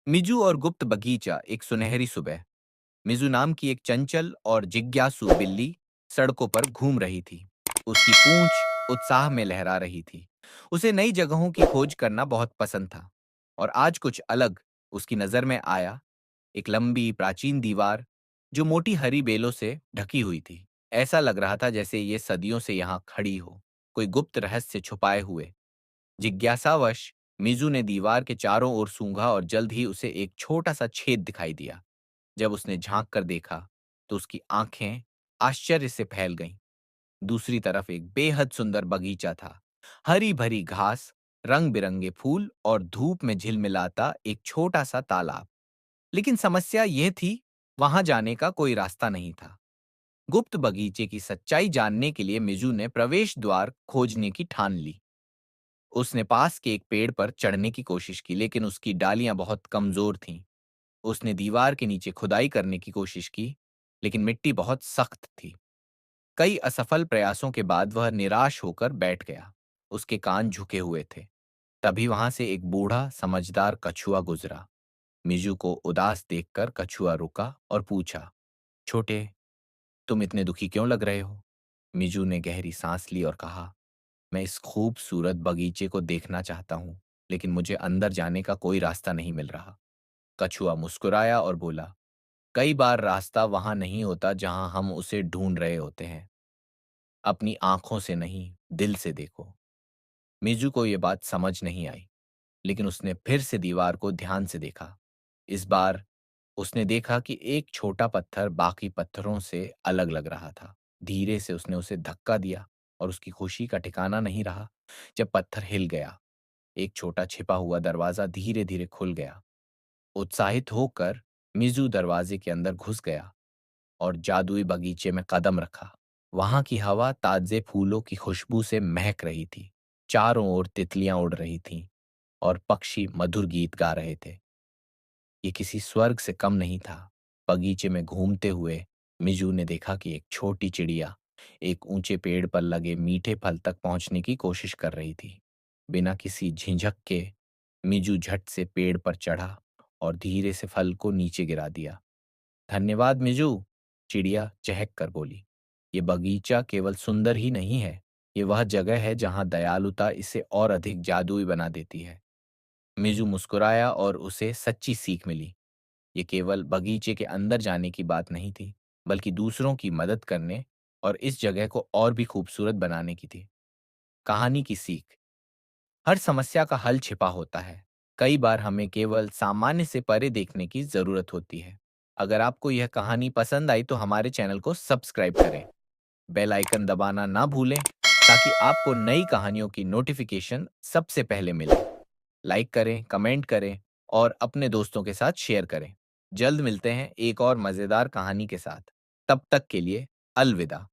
Meizu और गुप्त बगीचा। एक सुनहरी सुबह मिजू नाम की एक चंचल और जिज्ञासु बिल्ली सड़कों पर घूम रही थी। उसकी पूंछ उत्साह में लहरा रही थी। उसे नई जगहों की खोज करना बहुत पसंद था। और आज कुछ अलग उसकी नजर में आया। एक लंबी प्राचीन दीवार जो मोटी हरी बेलों से ढकी हुई थी। ऐसा लग रहा था जैसे ये सदियों से यहाँ खड़ी हो, कोई गुप्त रहस्य छुपाए हुए। जिज्ञासावश मिजू ने दीवार के चारों ओर सूंघा और जल्द ही उसे एक छोटा सा छेद दिखाई दिया। जब उसने झांक कर देखा तो उसकी आंखें आश्चर्य से फैल गईं। दूसरी तरफ एक बेहद सुंदर बगीचा था। हरी भरी घास, रंग बिरंगे फूल और धूप में झिलमिलाता एक छोटा सा तालाब। लेकिन समस्या यह थी, वहां जाने का कोई रास्ता नहीं था। गुप्त बगीचे की सच्चाई जानने के लिए मिजू ने प्रवेश द्वार खोजने की ठान ली। उसने पास के एक पेड़ पर चढ़ने की कोशिश की, लेकिन उसकी डालियां बहुत कमजोर थीं। उसने दीवार के नीचे खुदाई करने की कोशिश की, लेकिन मिट्टी बहुत सख्त थी। कई असफल प्रयासों के बाद वह निराश होकर बैठ गया। उसके कान झुके हुए थे। तभी वहां से एक बूढ़ा समझदार कछुआ गुजरा। मिजू को उदास देखकर कछुआ रुका और पूछा, छोटे, तुम इतने दुखी क्यों लग रहे हो? मिजू ने गहरी सांस ली और कहा, मैं इस खूबसूरत बगीचे को देखना चाहता हूँ, लेकिन मुझे अंदर जाने का कोई रास्ता नहीं मिल रहा। कछुआ मुस्कुराया और बोला, कई बार रास्ता वहां नहीं होता जहां हम उसे ढूंढ रहे होते हैं। अपनी आंखों से नहीं, दिल से देखो। मिजू को यह बात समझ नहीं आई, लेकिन उसने फिर से दीवार को ध्यान से देखा। इस बार उसने देखा कि एक छोटा पत्थर बाकी पत्थरों से अलग लग रहा था। धीरे से उसने उसे धक्का दिया और उसकी खुशी का ठिकाना नहीं रहा जब पत्थर हिल गया। एक छोटा छिपा हुआ दरवाजा धीरे धीरे खुल गया। उत्साहित होकर मिजू दरवाजे के अंदर घुस गया और जादुई बगीचे में कदम रखा। वहां की हवा ताजे फूलों की खुशबू से महक रही थी। चारों ओर तितलियां उड़ रही थीं और पक्षी मधुर गीत गा रहे थे। ये किसी स्वर्ग से कम नहीं था। बगीचे में घूमते हुए मिजू ने देखा कि एक छोटी चिड़िया एक ऊंचे पेड़ पर लगे मीठे फल तक पहुंचने की कोशिश कर रही थी। बिना किसी झिझक के मिजू झट से पेड़ पर चढ़ा और धीरे से फल को नीचे गिरा दिया। धन्यवाद मिजू, चिड़िया चहक कर बोली। ये बगीचा केवल सुंदर ही नहीं है, ये वह जगह है जहां दयालुता इसे और अधिक जादुई बना देती है। मिजू मुस्कुराया और उसे सच्ची सीख मिली। ये केवल बगीचे के अंदर जाने की बात नहीं थी, बल्कि दूसरों की मदद करने और इस जगह को और भी खूबसूरत बनाने की थी। कहानी की सीख, हर समस्या का हल छिपा होता है। कई बार हमें केवल सामान्य से परे देखने की जरूरत होती है। अगर आपको यह कहानी पसंद आई तो हमारे चैनल को सब्सक्राइब करें, बेल आइकन दबाना ना भूलें ताकि आपको नई कहानियों की नोटिफिकेशन सबसे पहले मिले। लाइक करें, कमेंट करें और अपने दोस्तों के साथ शेयर करें। जल्द मिलते हैं एक और मज़ेदार कहानी के साथ। तब तक के लिए अलविदा।